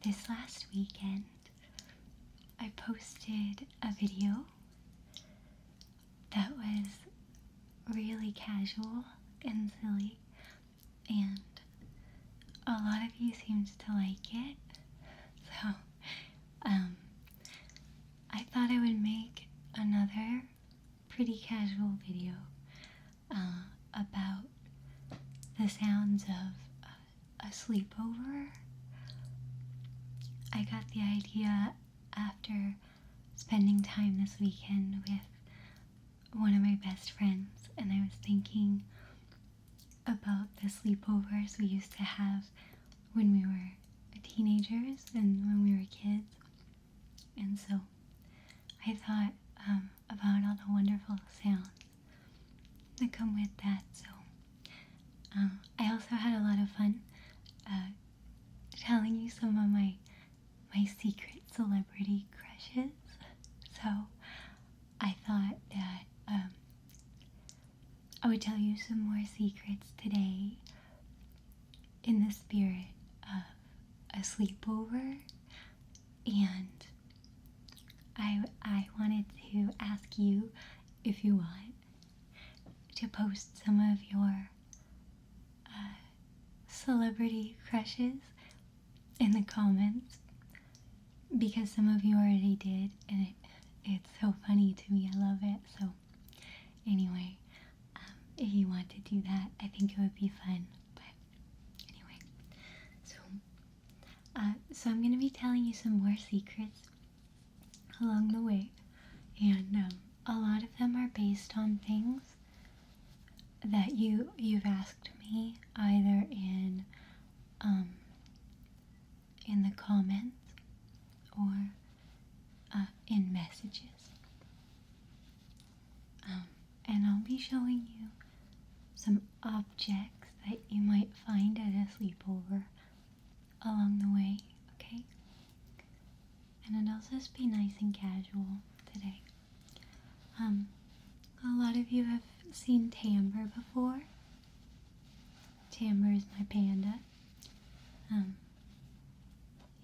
this last weekend, I posted a video that was really casual and silly, and a lot of you seemed to like it. So, I thought I would make another pretty casual video about the sounds of a sleepover. I got the idea after spending time this weekend with one of my best friends, and I was thinking about the sleepovers we used to have when we were teenagers and when we were kids. And so I thought about all the wonderful sounds that come with that. So I also had a lot of fun telling you some of my secret celebrity crushes. So I thought that I would tell you some more secrets today in the spirit of a sleepover, and I wanted to ask you if you want to post some of your celebrity crushes in the comments, because some of you already did, and it's so funny to me. I love it. So anyway, if you want to do that, I think it would be fun. But anyway, so I'm going to be telling you some more secrets along the way, and a lot of them are based on things that you've asked me either in the comments or in messages. And I'll be showing you some objects that you might find at a sleepover along the way, okay? And it'll just be nice and casual today. A lot of you have seen Tambor before. Tambor is my panda.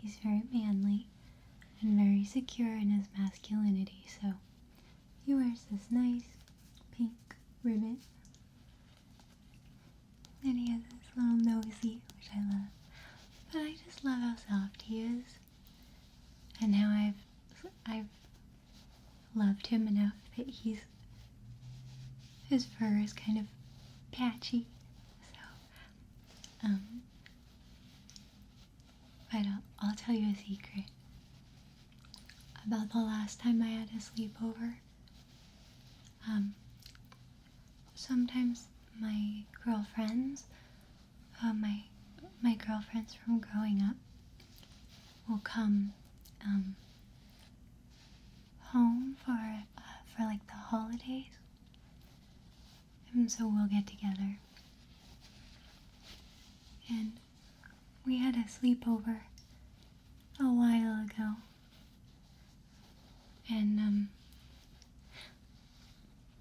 He's very manly and very secure in his masculinity, so he wears this nice pink ribbon, and he has this little nosy, which I love. But I just love how soft he is, and how I've loved him enough that his fur is kind of patchy. So, but I'll tell you a secret about the last time I had a sleepover. Sometimes my girlfriends, my girlfriends from growing up, will come home for like the holidays, and so we'll get together. And we had a sleepover a while ago, and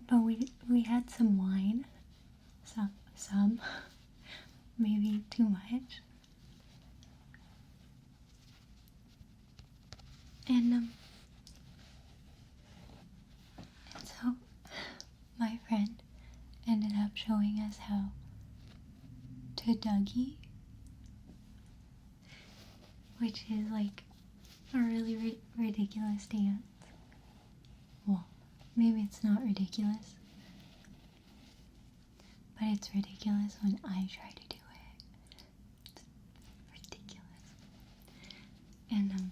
but we had some wine, some maybe too much, and so my friend ended up showing us how to Dougie, which is like a really ridiculous dance. Well, maybe it's not ridiculous, but it's ridiculous when I try to do it. It's ridiculous. And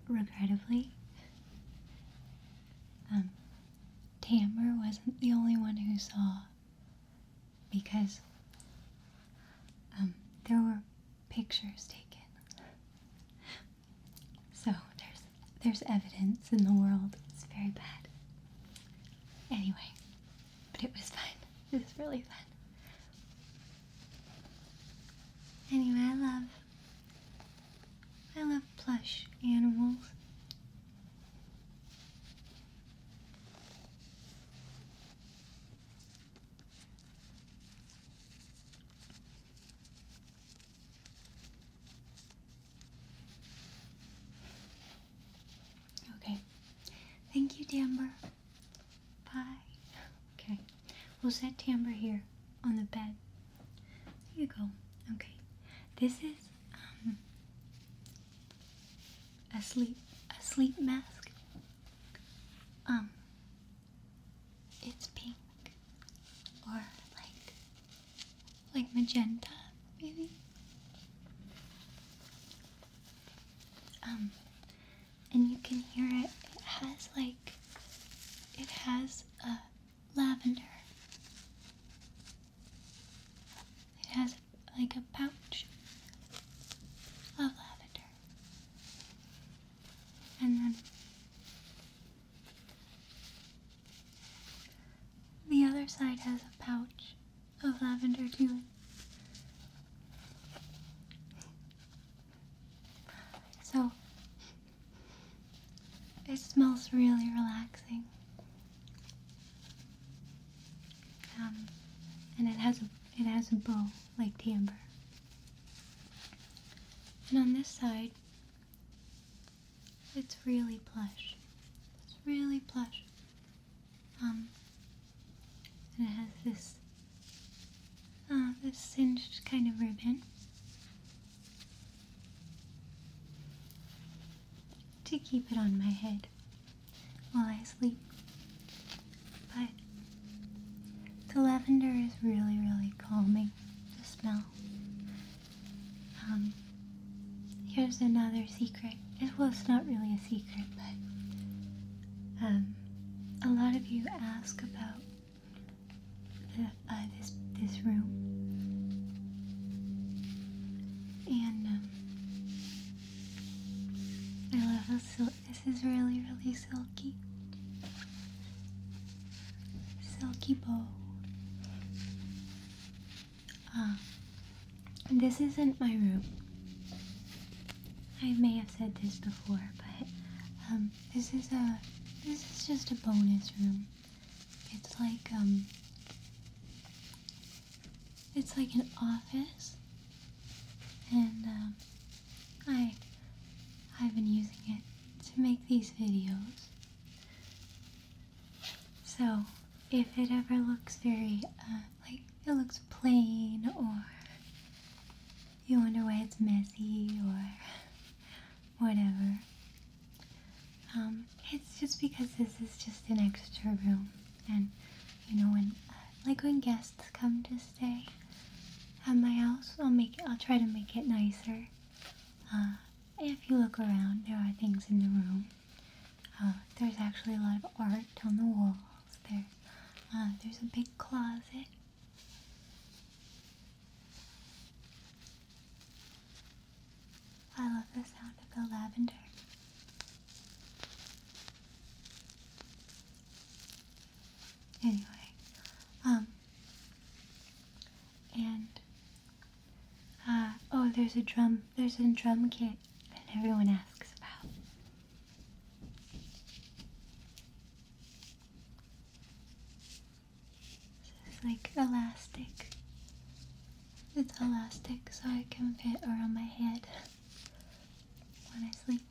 regrettably, Tambor wasn't the only one who saw, because there were pictures taken. So there's evidence in the world. It's very bad. Anyway, but it was fun. It was really fun. Anyway, I love plush animals. we'll set Tambor here on the bed. There you go. Okay. This is a sleep mask. It's pink or like magenta, maybe. And you can hear it. It has lavender. It has like a pouch of lavender. And then the other side has a pouch of lavender too. So it smells really relaxing. And it has a bow like Tambor. And on this side, it's really plush. It's really plush. And it has this singed kind of ribbon to keep it on my head while I sleep. But the lavender is really, really calming to smell. Here's another secret. Well, it's not really a secret, but a lot of you ask about this room, and I love how this is really, really silky bow. This isn't my room. I may have said this before, but this is just a bonus room. It's like an office, and I've been using it to make these videos. So if it ever looks very like it looks plain, or you wonder why it's messy or whatever, it's just because this is just an extra room. And when guests come to stay at my house, I'll try to make it nicer. If you look around, there are things in the room. There's actually a lot of art on the walls. There's a big closet. I love the sound of the lavender. Anyway, there's a drum kit that everyone asks about. This is like elastic. It's elastic so it can fit around my head when I sleep.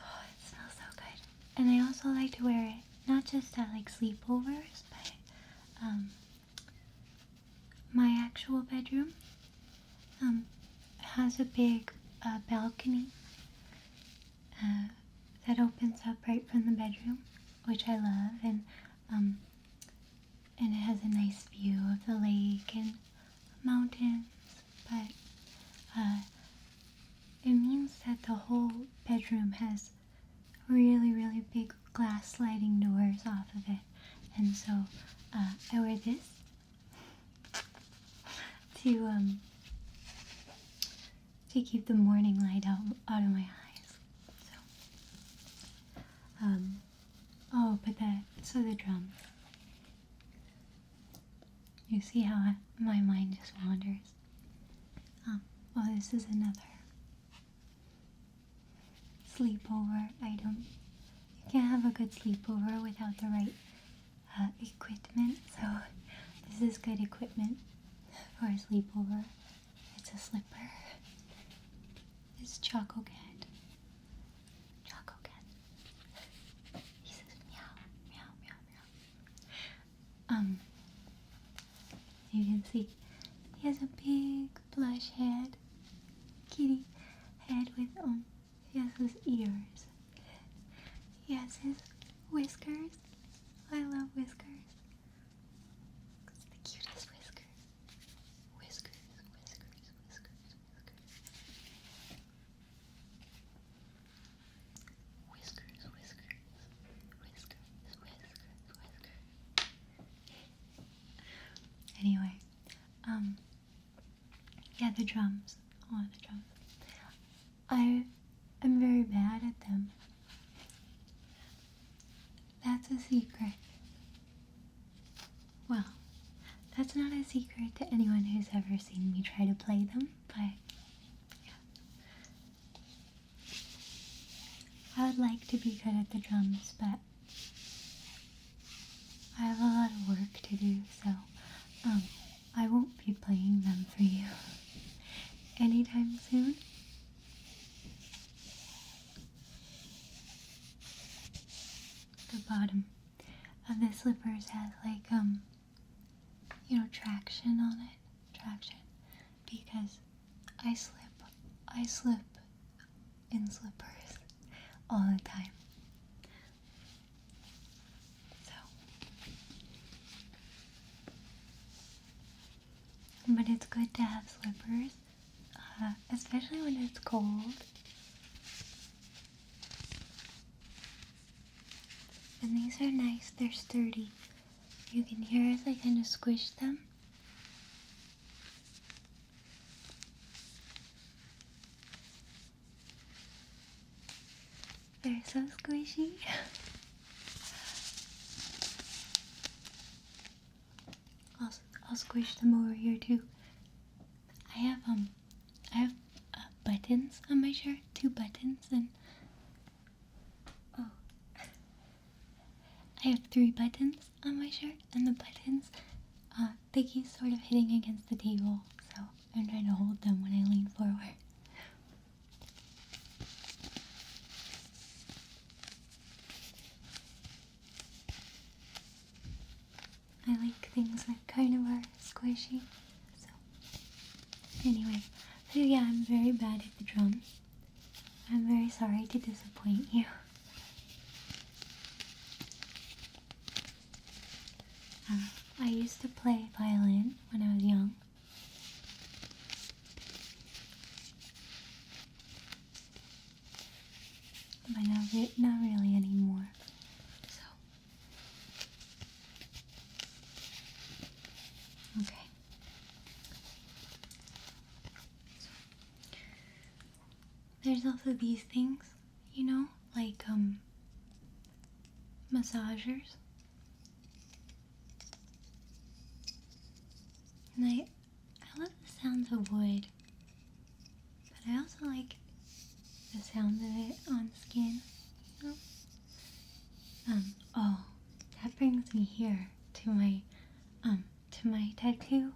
Oh, it smells so good. And I also like to wear it not just at like sleepovers, but my actual bedroom has a big balcony that opens up right from the bedroom, which I love, and it has a nice view of the lake and mountains, but it means that the whole bedroom has really, really big glass sliding doors off of it, and so I wear this to keep the morning light out of my eyes. So the drums. You see how my mind just wanders. This is another sleepover item. You can't have a good sleepover without the right equipment, so this is good equipment for a sleepover. It's a slipper. It's Choco Cat. Choco Cat. you can see. He has a big plush head, kitty head with, he has his ears. He has his whiskers. I love whiskers. It's the cutest whiskers. Whiskers, whiskers, whiskers, whiskers. Whiskers, whiskers, whiskers, whiskers, whiskers. Anyway, yeah, the drums. Oh, the drums. I'm very bad at them. That's a secret. Well, that's not a secret to anyone who's ever seen me try to play them, but yeah. I would like to be good at the drums, but I have a lot of work to do, so I won't be playing them for you anytime soon. The bottom of the slippers has like traction on it. Traction. Because I slip in slippers all the time. So, but it's good to have slippers, especially when it's cold. And these are nice, they're sturdy. You can hear as I kind of squish them. They're so squishy. I'll squish them over here too. I have buttons on my shirt, 2 buttons, and I have 3 buttons on my shirt, and the buttons, they keep sort of hitting against the table, so I'm trying to hold them when I lean forward. I like things that kind of are squishy, so anyway, so yeah, I'm very bad at the drums. I'm very sorry to disappoint you. I used to play violin when I was young. But not really anymore. So, okay. There's also these things, like massagers. And I love the sounds of wood, but I also like the sound of it on skin. Oh, that brings me here to my tattoo.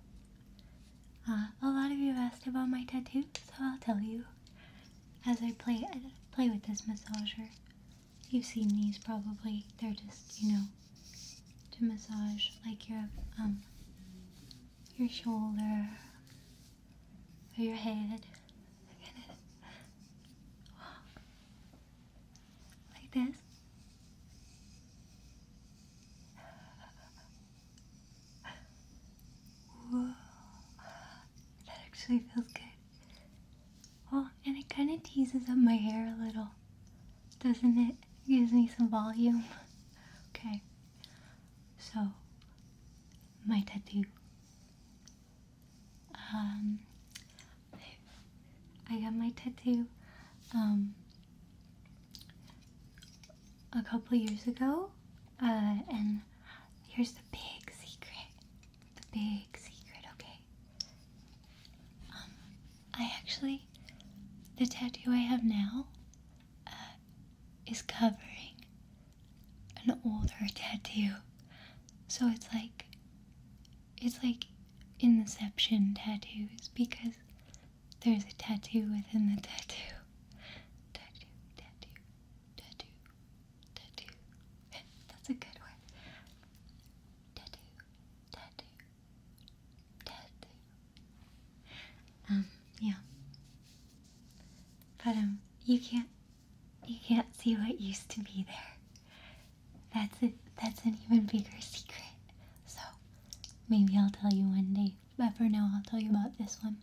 A lot of you asked about my tattoo, so I'll tell you as I play with this massager. You've seen these probably. They're just, to massage like your shoulder or your head. Like this. Whoa. That actually feels good. Oh, and it kind of teases up my hair a little, doesn't it? Gives me some volume. Okay. So, my tattoo. I got my tattoo a couple years ago, and here's the big secret. The big secret, okay? The tattoo I have now is covering an older tattoo. So it's like Inception tattoos, because there's a tattoo within the tattoo. Tattoo, tattoo, tattoo, tattoo. That's a good word. Tattoo, tattoo, you can't see what used to be there. That's an even bigger secret. So maybe I'll tell you one day. But for now I'll tell you about this one.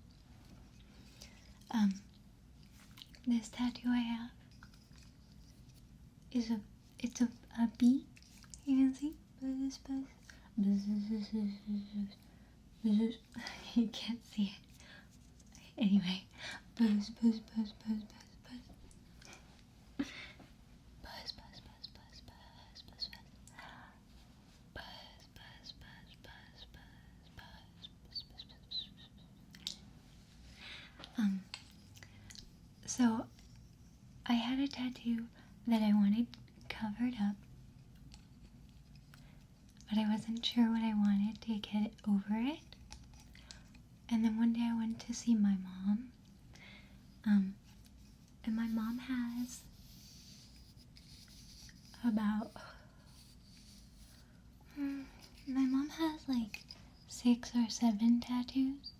This tattoo I have is it's a bee. You can see? Buzz, buzz. Buzz, buzz, buzz, buzz. You can't see it. Anyway. Buzz, buzz, buzz, buzz, buzz, buzz. Buzz, buzz, buzz, buzz, buzz, buzz, buzz. Buzz, buzz, buzz, buzz, buzz, buzz, buzz, buzz, buzz. So I had a tattoo that I wanted covered up, but I wasn't sure what I wanted to get over it. And then one day I went to see my mom, and my mom has like 6 or 7 tattoos.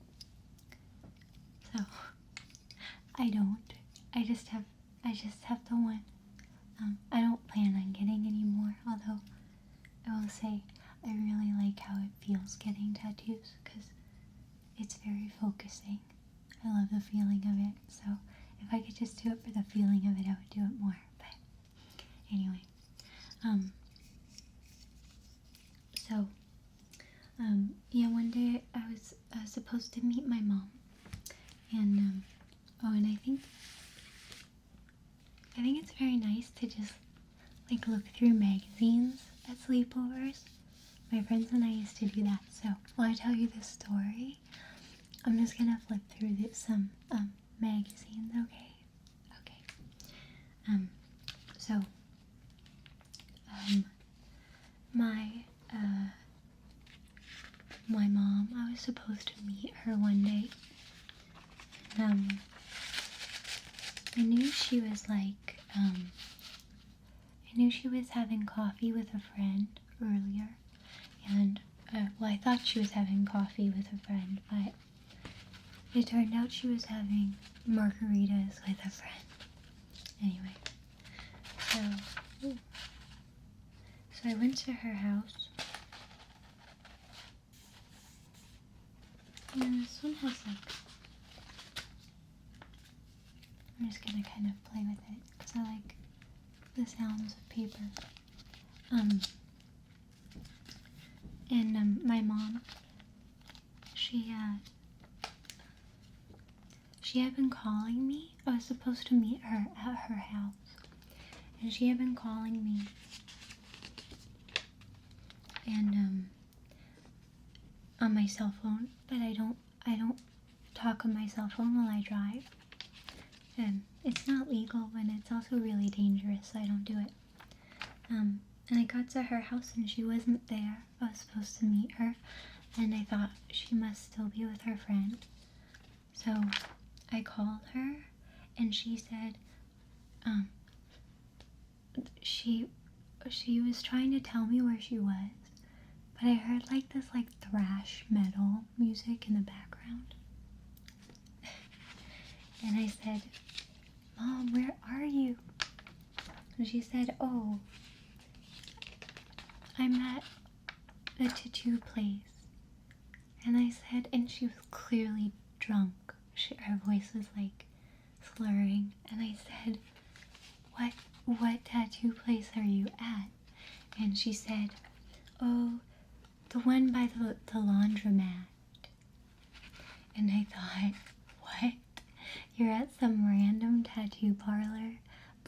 So I don't. I just have the one. I don't plan on getting any more, although I will say I really like how it feels getting tattoos because it's very focusing. I love the feeling of it, so if I could just do it for the feeling of it, I would do it more. But anyway, yeah, one day I was supposed to meet my mom, and and I think it's very nice to just like look through magazines at sleepovers. My friends and I used to do that. So while I tell you this story, I'm just gonna flip through some magazines. Okay. So my mom, I was supposed to meet her one day. I knew she was having coffee with a friend earlier, and I thought she was having coffee with a friend, but it turned out she was having margaritas with a friend. Anyway, so I went to her house. And this one has I'm just gonna kind of play with it because I like the sounds of paper. And my mom, she had been calling me. I was supposed to meet her at her house, and she had been calling me. And on my cell phone, but I don't talk on my cell phone while I drive. And it's not legal, and it's also really dangerous, so I don't do it. And I got to her house and she wasn't there. I was supposed to meet her, and I thought she must still be with her friend. So I called her, and she said she was trying to tell me where she was, but I heard this thrash metal music in the background. And I said, "Mom, where are you?" And she said, "Oh, I'm at the tattoo place." And I said, and she was clearly drunk. Her voice was slurring. And I said, what tattoo place are you at? And she said, "Oh, the one by the laundromat." And I thought, what? You're at some random tattoo parlor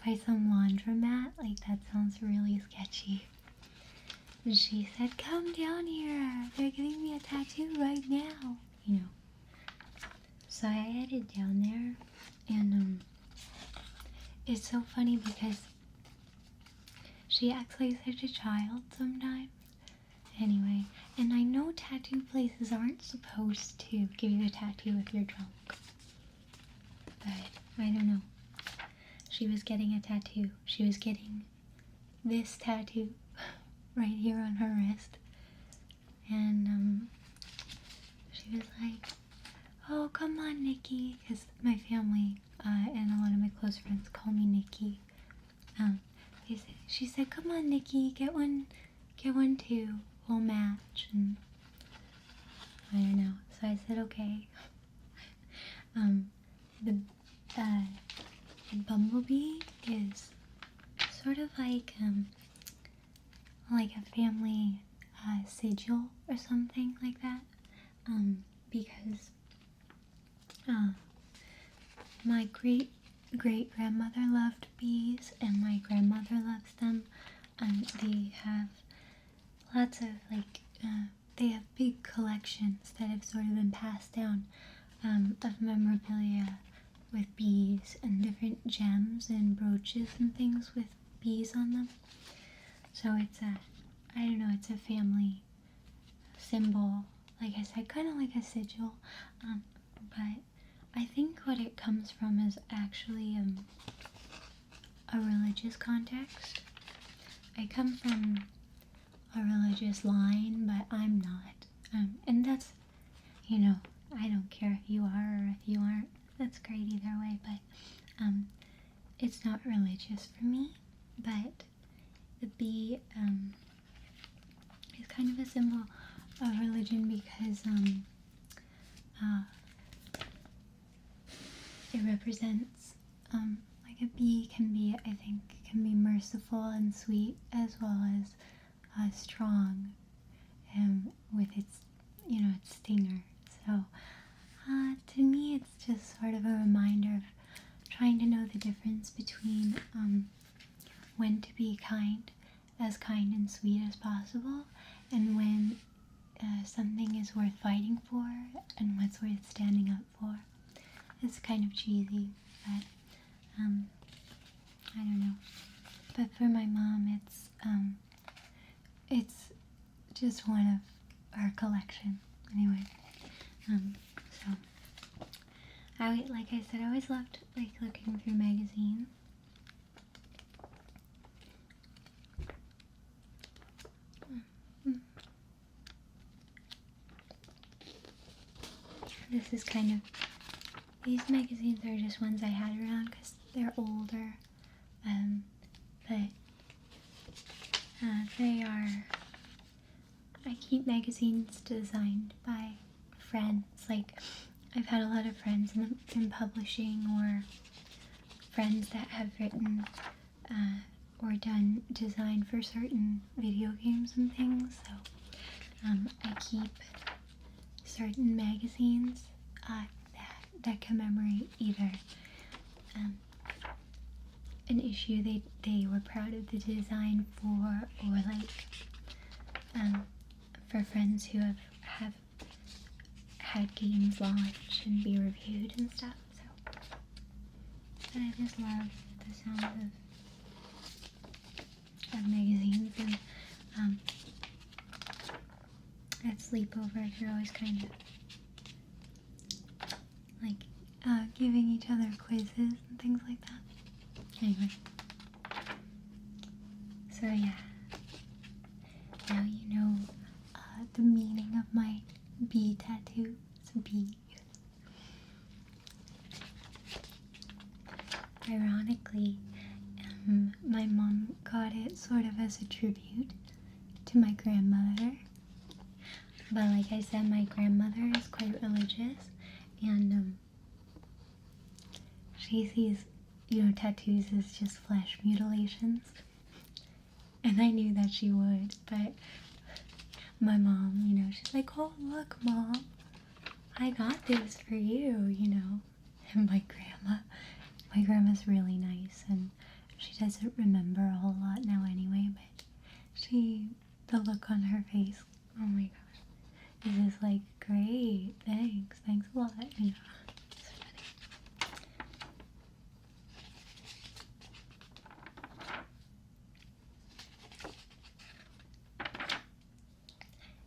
by some laundromat? That sounds really sketchy. And she said, "Come down here. They're giving me a tattoo right now." So I headed down there, and it's so funny because she acts like such a child sometimes. Anyway, and I know tattoo places aren't supposed to give you a tattoo if you're drunk. But I don't know. She was getting a tattoo. She was getting this tattoo right here on her wrist. And she was like, "Oh, come on, Nikki," because my family and a lot of my close friends call me Nikki. She said, "Come on, Nikki, get one too. We'll match." And I don't know. So I said, okay. The bumblebee is sort of like a family sigil or something like that. Because my great grandmother loved bees, and my grandmother loves them. They have lots of they have big collections that have sort of been passed down of memorabilia with bees and different gems and brooches and things with bees on them. So it's it's a family symbol, like I said, kind of like a sigil, but I think what it comes from is actually a religious context. I come from a religious line, but I'm not. And that's, I don't care if you are or if you aren't. That's great either way, but it's not religious for me. But the bee is kind of a symbol of religion because it represents like a bee can be, I think, can be merciful and sweet as well as strong with its its stinger. So to me it's just sort of a reminder of trying to know the difference between when to be kind and sweet as possible, and when something is worth fighting for and what's worth standing up for. It's kind of cheesy, but I don't know. But for my mom, it's just one of our collection. Anyway, so like I said, I always loved looking through magazines. This is kind of, these magazines are just ones I had around because they're older, but they are, I keep magazines designed by friends. Like, I've had a lot of friends in publishing, or friends that have written or done design for certain video games and things, so I keep certain magazines that commemorate either an issue they were proud of the design for, or for friends who have had games launch and be reviewed and stuff. So, but I just love the sound of magazines, and at Sleepover you're always kind of giving each other quizzes and things like that. Anyway, so yeah, now you know the meaning of my bee tattoo. It's a bee. Ironically, my mom got it sort of as a tribute to my grandmother. But like I said, my grandmother is quite religious, and she sees, tattoos as just flesh mutilations. And I knew that she would, but my mom, she's like, "Oh, look, Mom, I got this for you," And my grandma's really nice, and she doesn't remember a whole lot now anyway, but the look on her face, oh my gosh, is just like, "Great, thanks a lot,"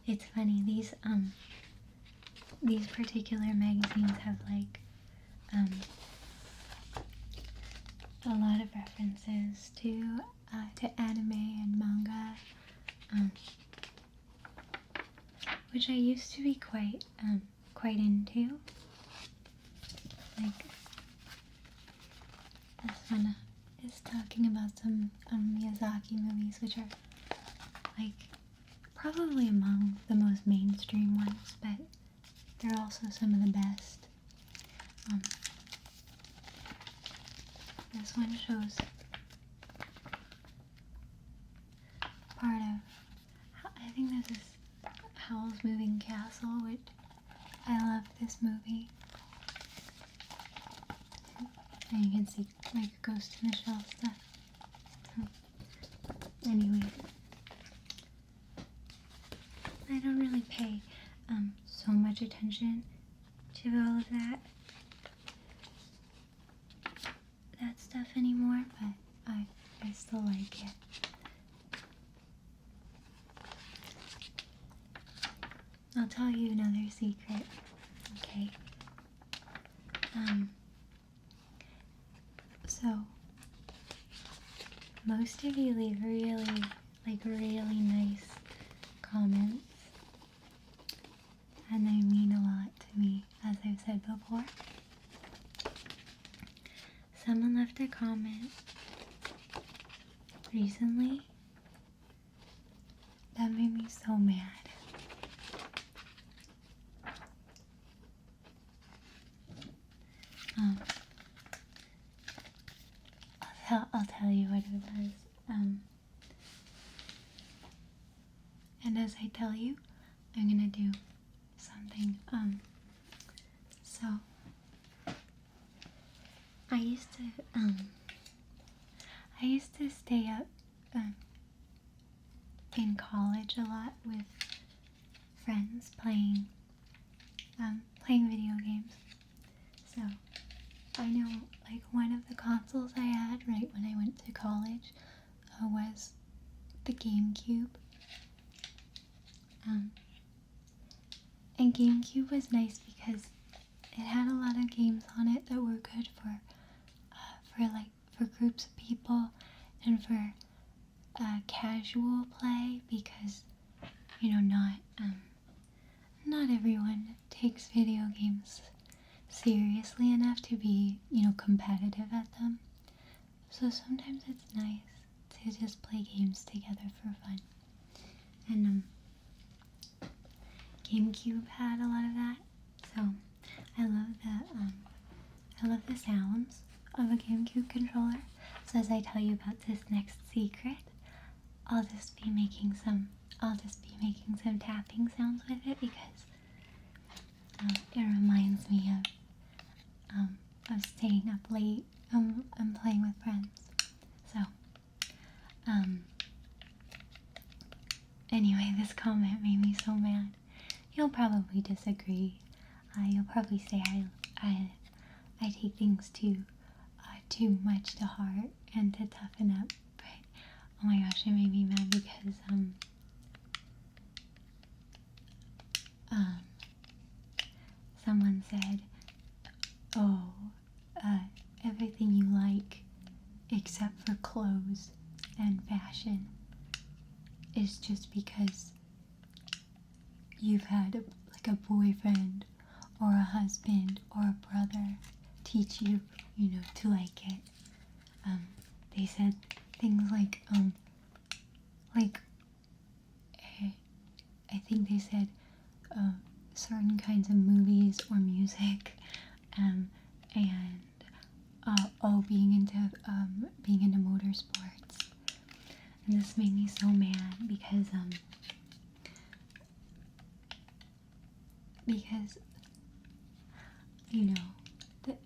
It's funny. It's funny, these particular magazines have a lot of references to anime and manga, which I used to be quite into. one is talking about some Miyazaki movies, which are like probably among the most mainstream ones, but they're also some of the best. This one shows part of, I think this is Howl's Moving Castle, which I love this movie. And you can see like Ghost in the Shell stuff. Anyway, I don't really pay so much attention to all of that stuff anymore, but I still like it. I'll tell you another secret, okay? So, most of you leave really nice comments, and they mean a lot to me, as I've said before. Someone left a comment recently that made me so mad. I'll tell you what it was. And as I tell you, I'm gonna do something. So I used to stay up in college a lot with friends playing video games. So I know, like, one of the consoles I had right when I went to college was the GameCube. And GameCube was nice because it had a lot of games on it that were good for groups of people and for casual play, because not everyone takes video games seriously enough to be competitive at them. So sometimes it's nice to just play games together for fun. And GameCube had a lot of that, so I love the sounds of a GameCube controller. So as I tell you about this next secret, I'll just be making some tapping sounds with it, because it reminds me of staying up late and playing with friends. So anyway, this comment made me so mad. You'll probably disagree. You'll probably say I take things too much to heart and to toughen up. But oh my gosh, it made me mad because someone said, everything you like except for clothes and fashion is just because you've had a boyfriend or a husband or a brother teach you, to like it. They said things like I think they said certain kinds of movies or music, and being into motorsports. And this made me so mad because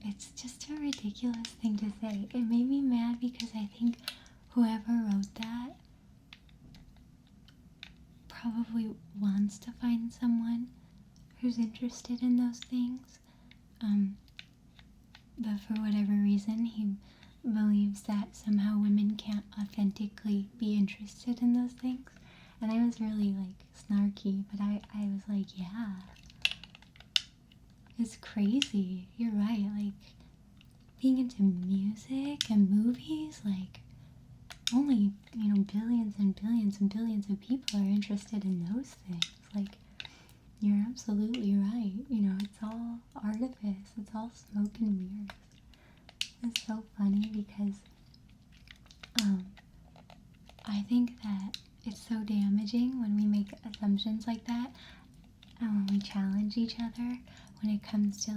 it's just a ridiculous thing to say. It made me mad because I think whoever wrote that probably wants to find someone who's interested in those things, but for whatever reason he believes that somehow women can't authentically be interested in those things. And I was really snarky, but I was like, yeah, it's crazy. You're right. Being into music and movies, only, billions and billions and billions of people are interested in those things. You're absolutely right. It's all artifice. It's all smoke and mirrors. It's so funny because I think that it's so damaging when we make assumptions like that and when we challenge each other when it comes to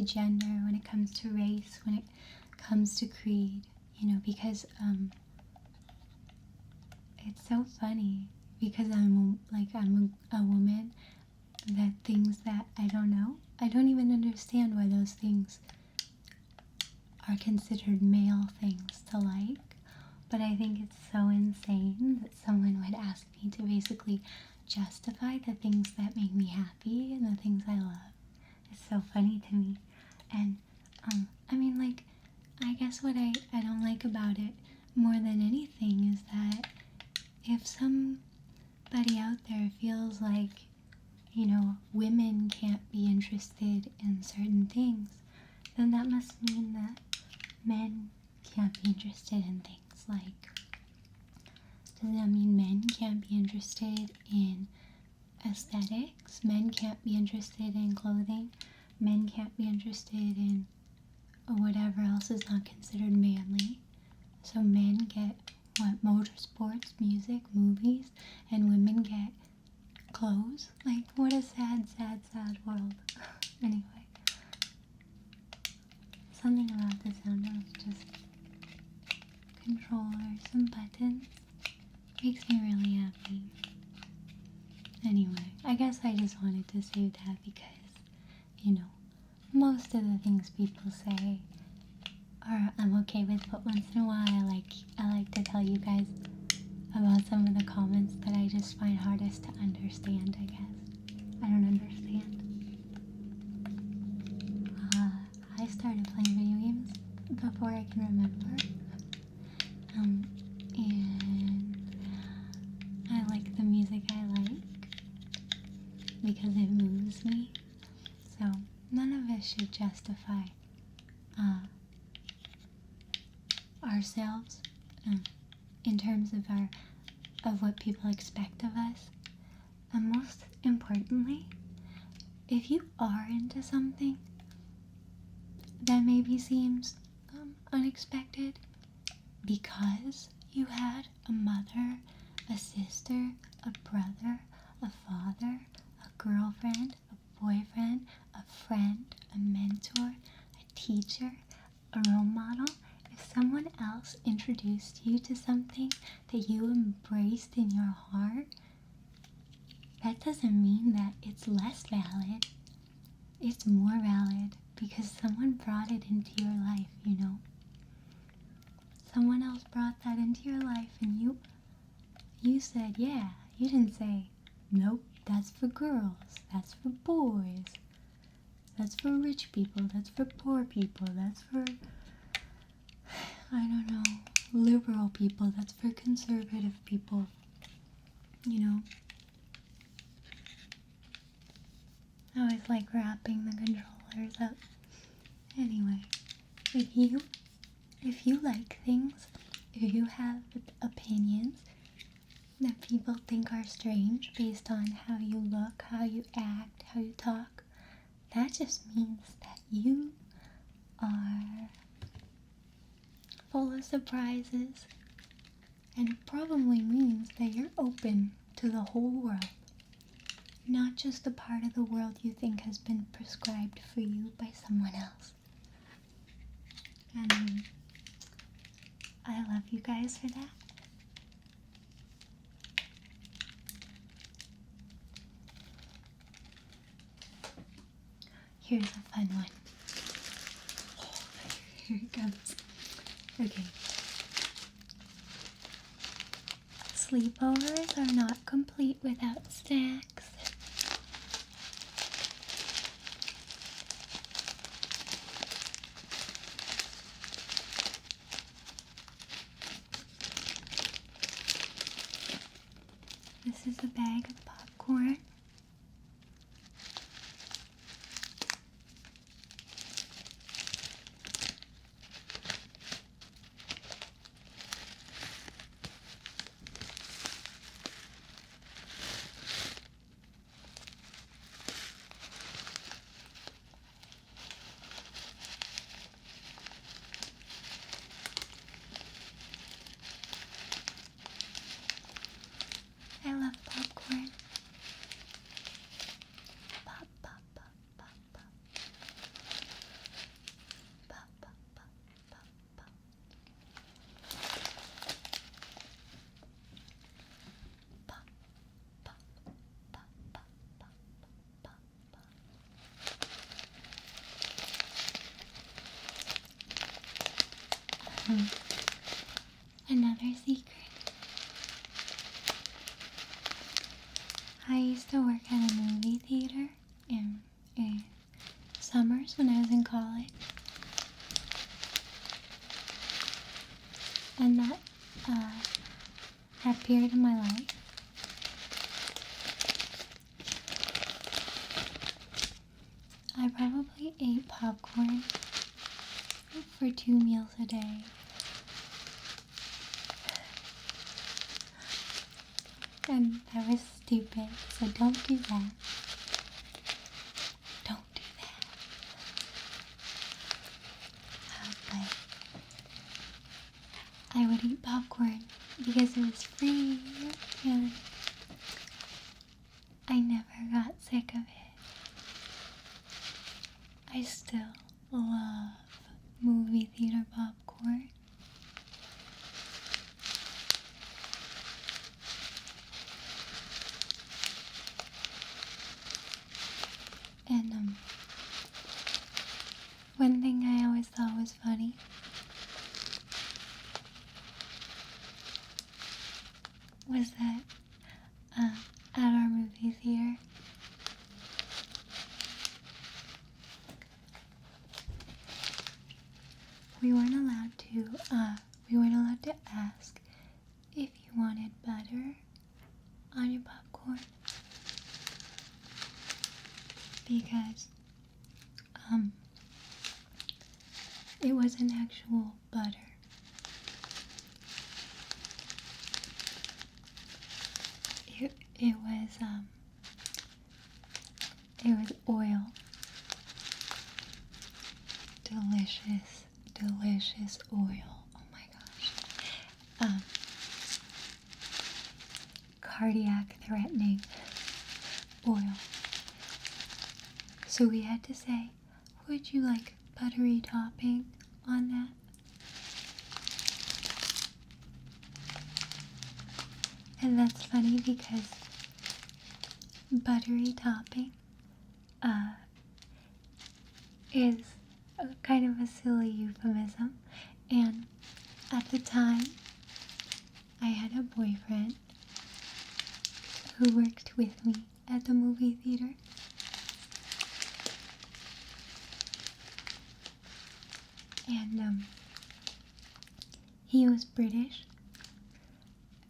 gender, when it comes to race, when it comes to creed, because it's so funny because I'm a woman that things that I don't know. I don't even understand why those things are considered male things to like. But I think it's so insane that someone would ask me to basically justify the things that make me happy and the things I love. It's so funny to me. And, I guess what I don't like about it more than anything is that if somebody out there feels like, women can't be interested in certain things, then that must mean that men can't be interested in things. Like, does that mean men can't be interested in aesthetics? Men can't be interested in clothing? Men can't be interested in whatever else is not considered manly? So men get, motorsports, music, movies, and women get clothes? Like, what a sad, sad, sad world. Anyway. Something about the sound of just controllers and buttons makes me really happy. Anyway, I guess I just wanted to say that because, most of the things people say I'm okay with, but once in a while I like to tell you guys about some of the comments that I just find hardest to understand, I guess. I don't understand. I started playing video games before I can remember. And I like the music I like because it moves me. So none of us should justify ourselves in terms of what people expect of us. And most importantly, if you are into something that maybe seems unexpected because you had a mother, a sister, a brother, a father, a girlfriend, a boyfriend, a friend, a mentor, a teacher, a role model. If someone else introduced you to something that you embraced in your heart, that doesn't mean that it's less valid. It's more valid because someone brought it into your life, Someone else brought that into your life and you said, yeah. You didn't say, nope, that's for girls, that's for boys, that's for rich people, that's for poor people, that's for, I don't know, liberal people, that's for conservative people, I always like wrapping the controllers up. Anyway, if you like things, if you have opinions that people think are strange based on how you look, how you act, how you talk, that just means that you are full of surprises, and it probably means that you're open to the whole world, not just the part of the world you think has been prescribed for you by someone else. And I love you guys for that. Here's a fun one. Oh, here it comes. Okay. Sleepovers are not complete without snacks. This is a bag of popcorn. Another secret. I used to work at a movie theater in summers when I was in college. And that period of my life, I probably ate popcorn for 2 meals a day. And that was stupid, so don't do that. Don't do that. But I would eat popcorn because it was free, and I never got sick of it. I still love movie theater popcorn. And one thing I always thought was funny was that at our movie theater, we weren't allowed to ask if you wanted butter on your popcorn, because it wasn't actual butter. It was oil. Delicious oil. Oh my gosh. Cardiac threatening oil. So we had to say, would you like buttery topping on that? And that's funny because buttery topping is kind of a silly euphemism, and at the time I had a boyfriend who worked with me at the movie theater, and he was British.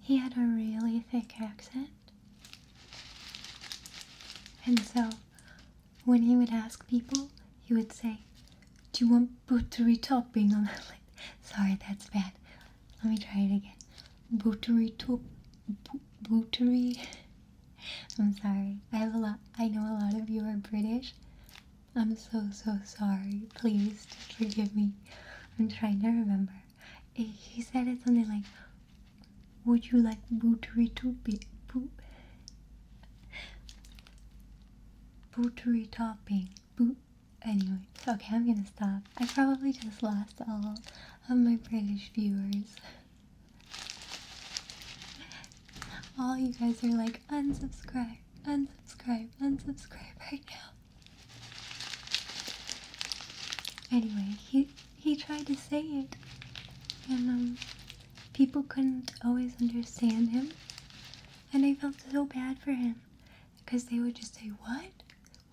He had a really thick accent, and so when he would ask people, he would say, "Do you want buttery topping on that?" Sorry, that's bad. Let me try it again. Buttery. I'm sorry. I know a lot of you are British. I'm so sorry. Please just forgive me. I'm trying to remember. He said it something like, "Would you like buttery topping? Buttery topping." Anyway, okay, I'm gonna stop. I probably just lost all of my British viewers. All you guys are like, unsubscribe right now. Anyway, he tried to say it, and people couldn't always understand him, and I felt so bad for him, because they would just say, "What?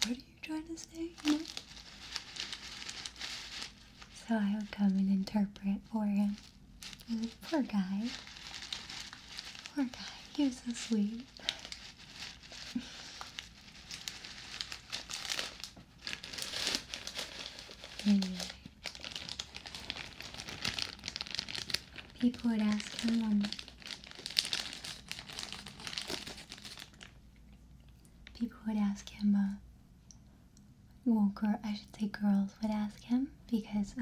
What are you trying to say?" You know? So I would come and interpret for him. Poor guy. He was so sweet. Anyway, people would ask him, I should say girls would ask him, because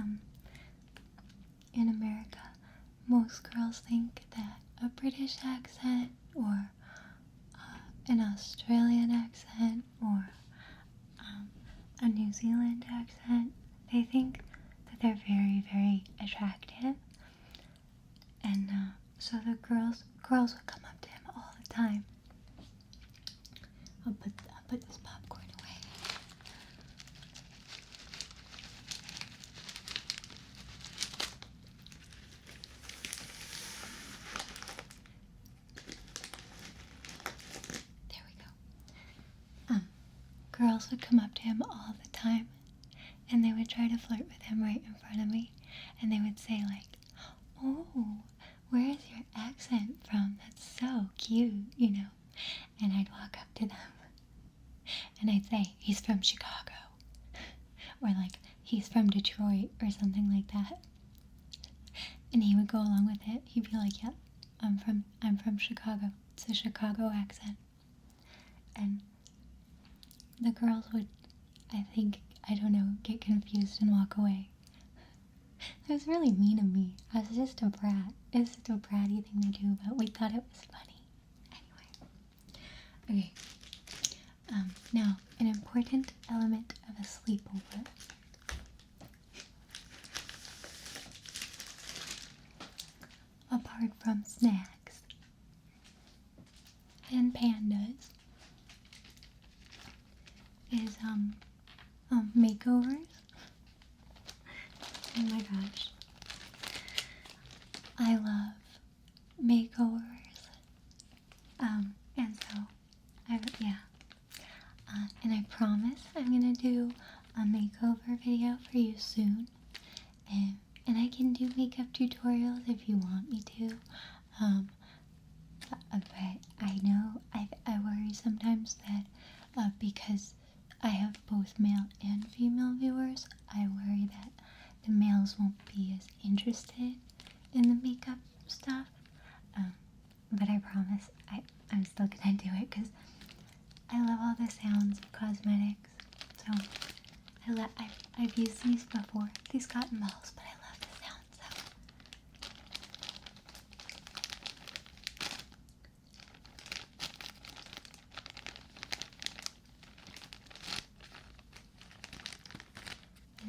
in America, most girls think that a British accent or an Australian accent or a New Zealand accent, they think that they're very, very attractive. And so the girls would come up to him all the time. I'll put this popcorn away. girls would come up to him all the time, and they would try to flirt with him right in front of me, and they would say like, "Oh, where is your accent from? That's so cute, you know." And I'd walk up to them, and I'd say, "He's from Chicago," or like, "He's from Detroit," or something like that. And he would go along with it. He'd be like, "Yep, I'm from Chicago. It's a Chicago accent." And the girls would, I think, I don't know, get confused and walk away. It was really mean of me. I was just a brat. It's just a bratty thing to do, but we thought it was funny. Anyway. Okay. Now, an important element of a sleepover. Apart from snacks and pandas, is makeovers. Oh my gosh, I love makeovers. And so and I promise I'm gonna do a makeover video for you soon, and I can do makeup tutorials if you want me to. But I know I worry sometimes that because I have both male and female viewers, I worry that the males won't be as interested in the makeup stuff. But I promise I'm still gonna do it because I love all the sounds of cosmetics. So I've used these before, these cotton balls, but I love the sounds.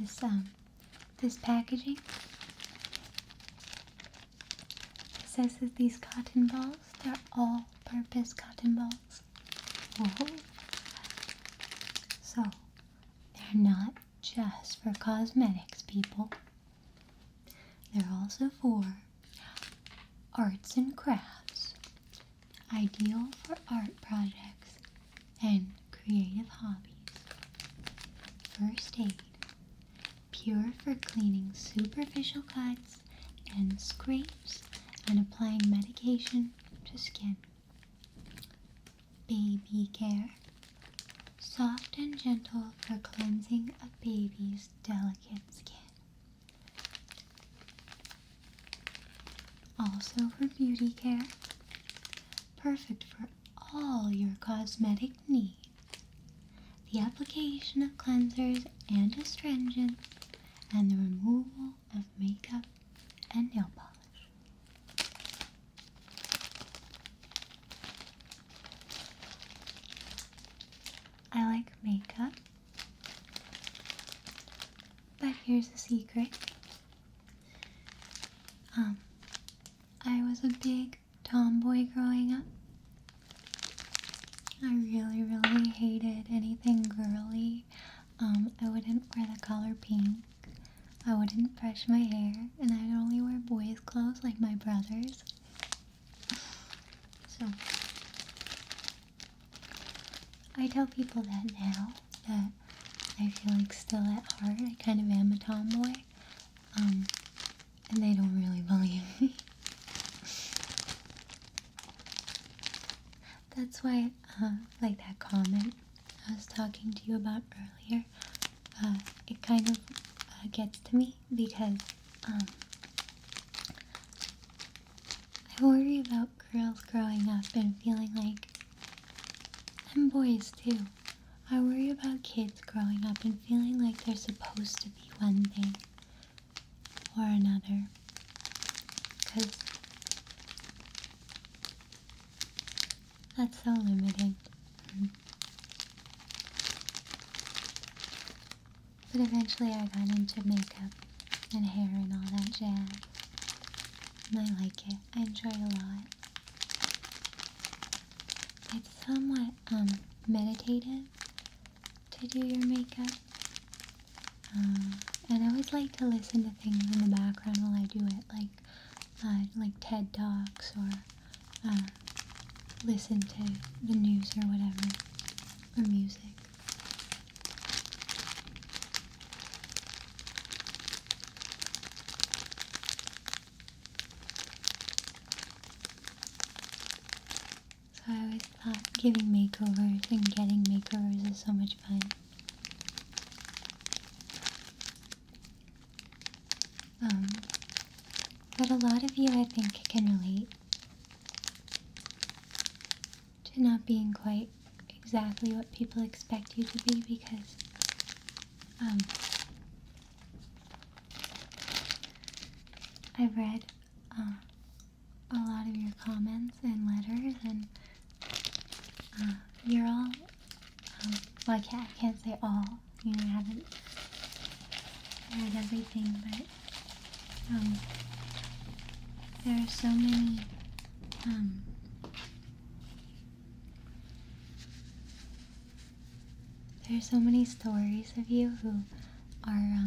So this packaging says that these cotton balls, they're all-purpose cotton balls. Whoa. So, they're not just for cosmetics, people. They're also for arts and crafts, ideal for art projects and creative hobbies. First aid, pure for cleaning superficial cuts and scrapes and applying medication to skin. Baby care, soft and gentle for cleansing a baby's delicate skin. Also for beauty care, perfect for all your cosmetic needs. The application of cleansers and astringents, and the removal of makeup and nail polish. I like makeup, but here's a secret. I was a big tomboy growing up. I really hated anything girly. I wouldn't wear the color pink. I wouldn't brush my hair, and I'd only wear boys' clothes like my brothers. So I tell people that now, that I feel like still at heart I kind of am a tomboy, and they don't really believe me. That's why, like that comment I was talking to you about earlier, it kind of gets to me because I worry about girls growing up and feeling like, and boys too, I worry about kids growing up and feeling like they're supposed to be one thing or another, because that's so limiting. But eventually I got into makeup and hair and all that jazz, and I like it. I enjoy it a lot. It's somewhat meditative to do your makeup, and I always like to listen to things in the background while I do it, like TED Talks or listen to the news or whatever, or music. I always thought giving makeovers and getting makeovers is so much fun. But a lot of you, I think, can relate to not being quite exactly what people expect you to be, because I've read a lot of your comments and letters, and you're all, well, I can't say all, you know, I haven't read everything, but there are so many there's so many stories of you who are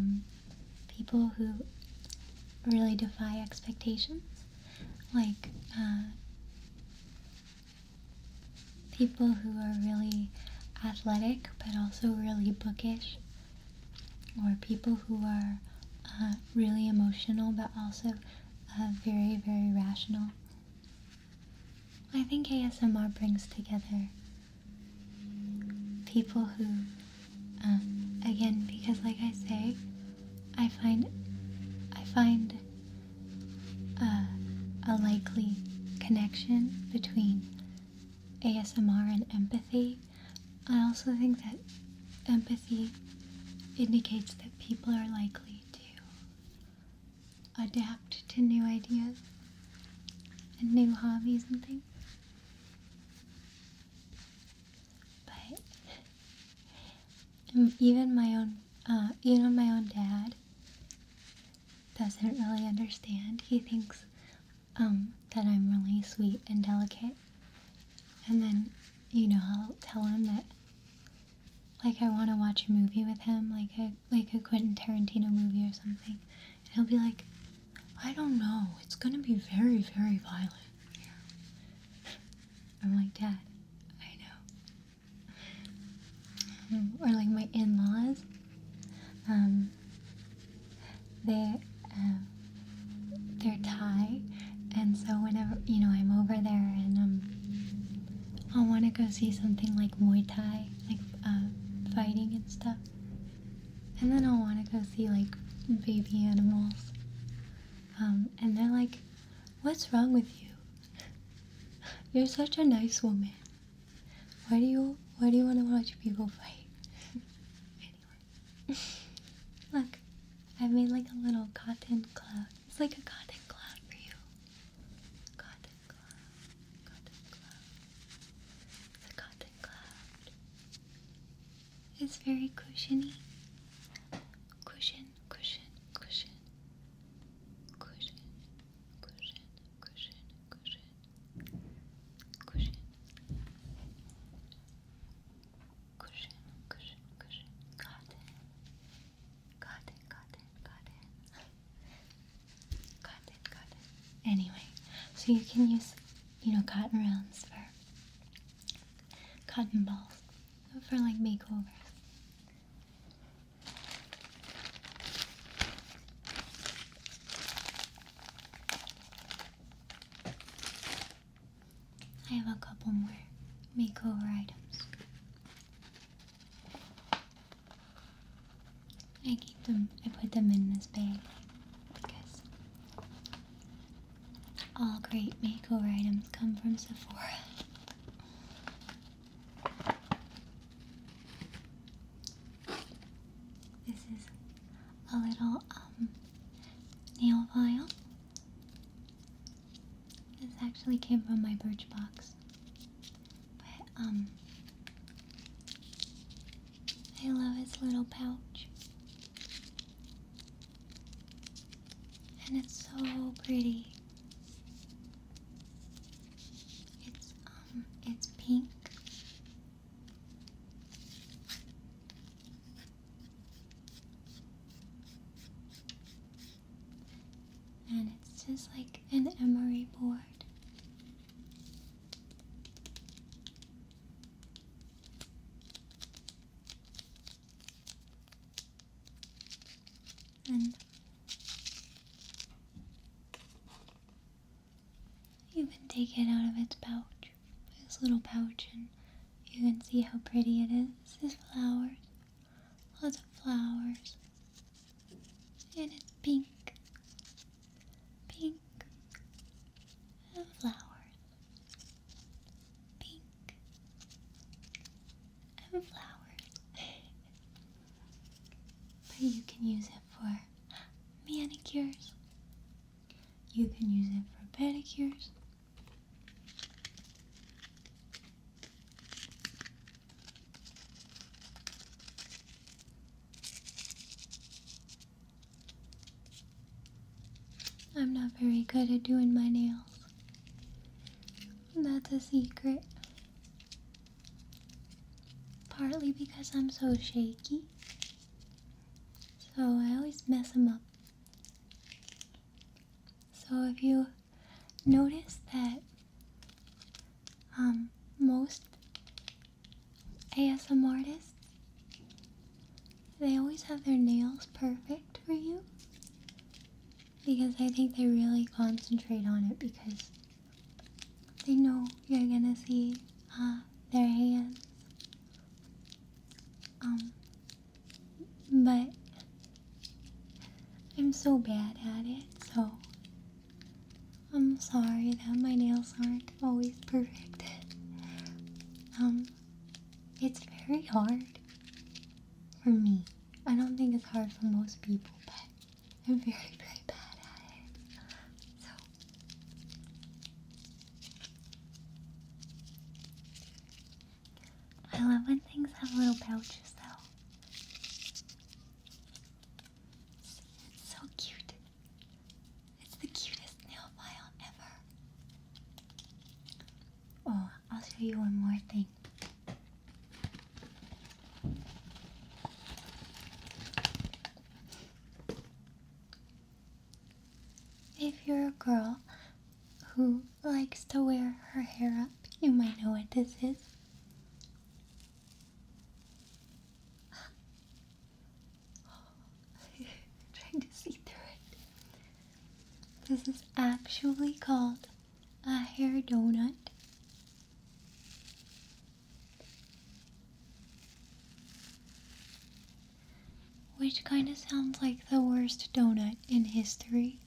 people who really defy expectations, like people who are really athletic but also really bookish, or people who are really emotional but also very, very rational. I think ASMR brings together people who, again, because like I say, I find a likely connection between ASMR and empathy. I also think that empathy indicates that people are likely to adapt to new ideas and new hobbies and things. But even my own dad doesn't really understand. He thinks that I'm really sweet and delicate, and then, you know, I'll tell him that, like, I want to watch a movie with him, like a Quentin Tarantino movie or something, and he'll be like, I don't know, it's gonna be very, very violent. I'm like, Dad, I know. Or like my in-laws, they're Thai, and so whenever, you know, I'm over there and I'll want to go see something like Muay Thai, like fighting and stuff, and then I'll want to go see like baby animals, and they're like, what's wrong with you? You're such a nice woman. Why do you want to watch people fight? Anyway, look, I made like a little cotton cloud. It's like a cotton cloud for you. Cotton cloud, cotton cloud. It's a cotton cloud. It's very cushiony. Cushion, cushion, cushion. Cushion, cushion, cushion, cushion. Cushion. Cushion, cushion, cushion. Cotton. Cotton, cotton, cotton. Cotton, cotton. Anyway, so you can use, you know, cotton rounds for cotton balls for like makeovers. I have a couple more makeover items. I put them in this bag because all great makeover items come from Sephora. This is a little nail file. This actually came from my Birchbox. But I love its little pouch. And it's so pretty. It's pink. And it's just like an emery board. And you can take it out of its pouch. this little pouch, and you can see how pretty it is. This is flowers. Lots of flowers. And it's pink. Pink. And flowers. Pink. And flowers. But you can use it for manicures. You can use it for pedicures. I'm not very good at doing my nails. That's a secret. Partly because I'm so shaky. So I always mess them up. So if you notice that most ASM artists, they always have their nails perfect for you, because I think they really concentrate on it because they know you're gonna see their hands. But I'm so bad at it, so I'm sorry that my nails aren't always perfect. It's very hard for me. I don't think it's hard for most people, but I'm very, very bad at it. So I love when things have little pouches though. It's so cute. It's the cutest nail file ever. Oh, I'll show you one more thing. If you're a girl who likes to wear her hair up, you might know what this is. I'm trying to see through it. This is actually called a hair donut. Which kind of sounds like the worst donut in history.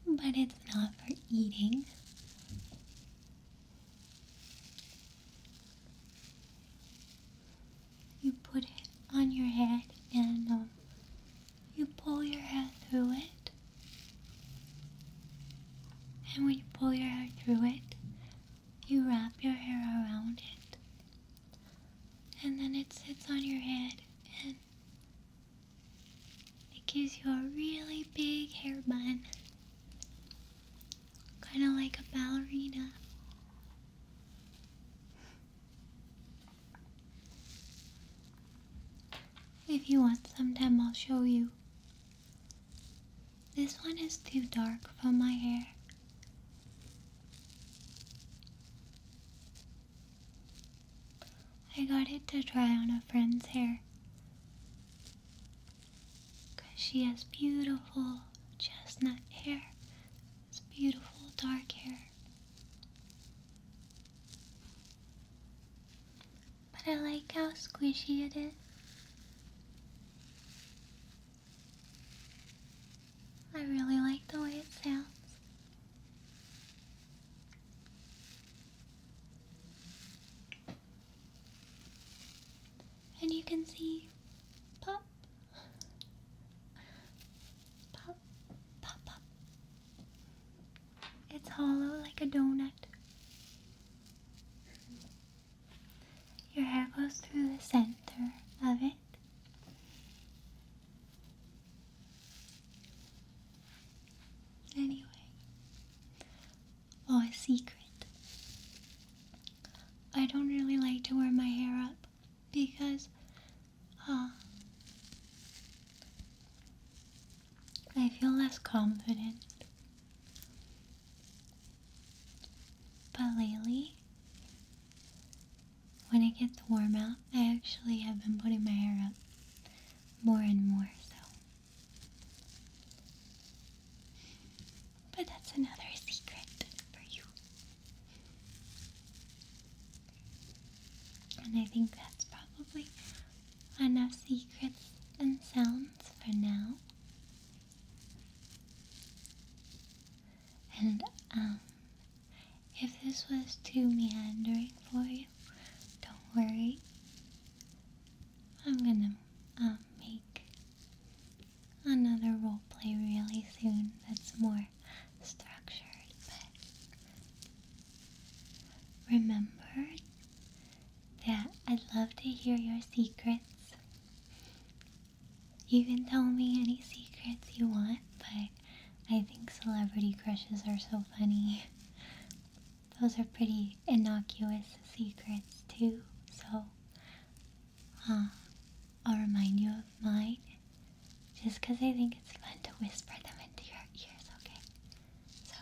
But it's not for eating. You put it on your head and you pull your hair through it. And when you pull your hair through it, you wrap your hair around it. And then it sits on your head and it gives you a really big hair bun. Kind of like a ballerina. If you want, sometime I'll show you. This one is too dark for my hair. I got it to try on a friend's hair. Because she has beautiful chestnut hair. It's beautiful dark hair. But I like how squishy it is. I really like the way it sounds. And you can see pop, pop, pop, pop. It's hollow like a donut. Your hair goes through the center of it. Anyway, a secret. I don't really like to wear my hair up because I feel less confident. But lately, when it gets warm out, I actually have been putting my hair up more and more, so. But that's another secret. Um, if this was too meandering for you, don't worry. I'm gonna make another roleplay really soon that's more structured, but remember that I'd love to hear your secrets. You can tell me any secrets you want, but I think celebrity crushes are so funny. Those are pretty innocuous secrets too, so I'll remind you of mine, just because I think it's fun to whisper them into your ears, okay? So,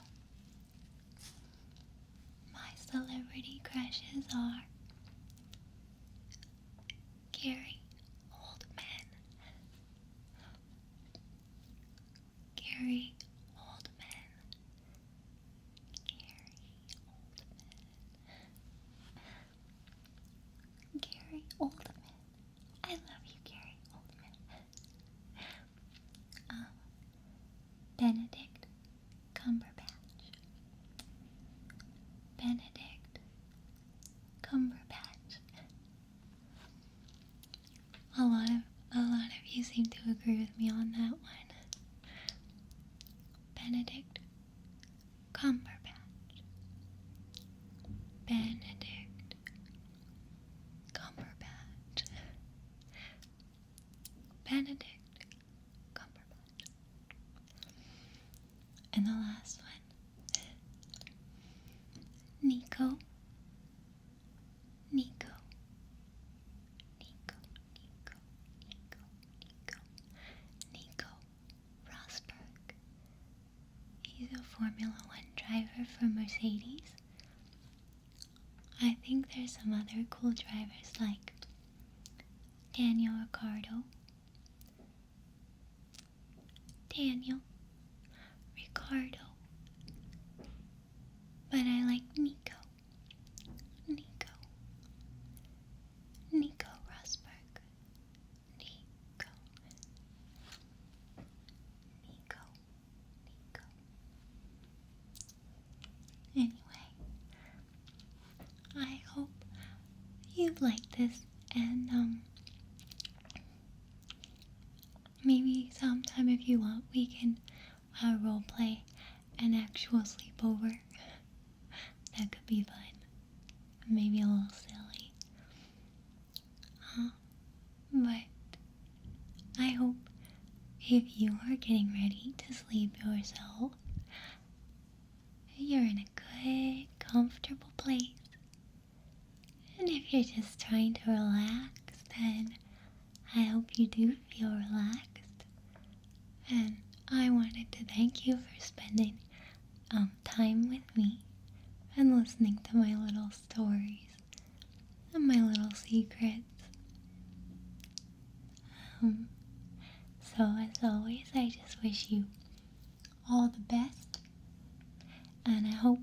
my celebrity crushes are Gary Oldman, Gary Oldman, Gary Oldman. I love you, Gary Oldman. Benedict Cumberbatch. Benedict Cumberbatch. A lot of you seem to agree with me on that one. Benedict Cumberbatch. Benedict Cumberbatch. Benedict Cumberbatch. And the last one, Nico. Nico. Nico. Nico. Nico. Nico. Nico Rosberg. He's a Formula One driver for Mercedes. I think there's some other cool drivers like Daniel Ricciardo. Daniel Ricciardo. But I like Nico. Nico. Nico Rosberg. Nico. Nico. Nico. Anyway, I hope you liked this, and maybe sometime if you want we can roleplay an actual sleepover. That could be fun. Maybe a little silly. But I hope if you are getting ready to sleep yourself, you're in a good, comfortable place. And if you're just trying to relax, then I hope you do feel relaxed. And I wanted to thank you for spending time with me and listening to my little stories and my little secrets. So as always, I just wish you all the best, and I hope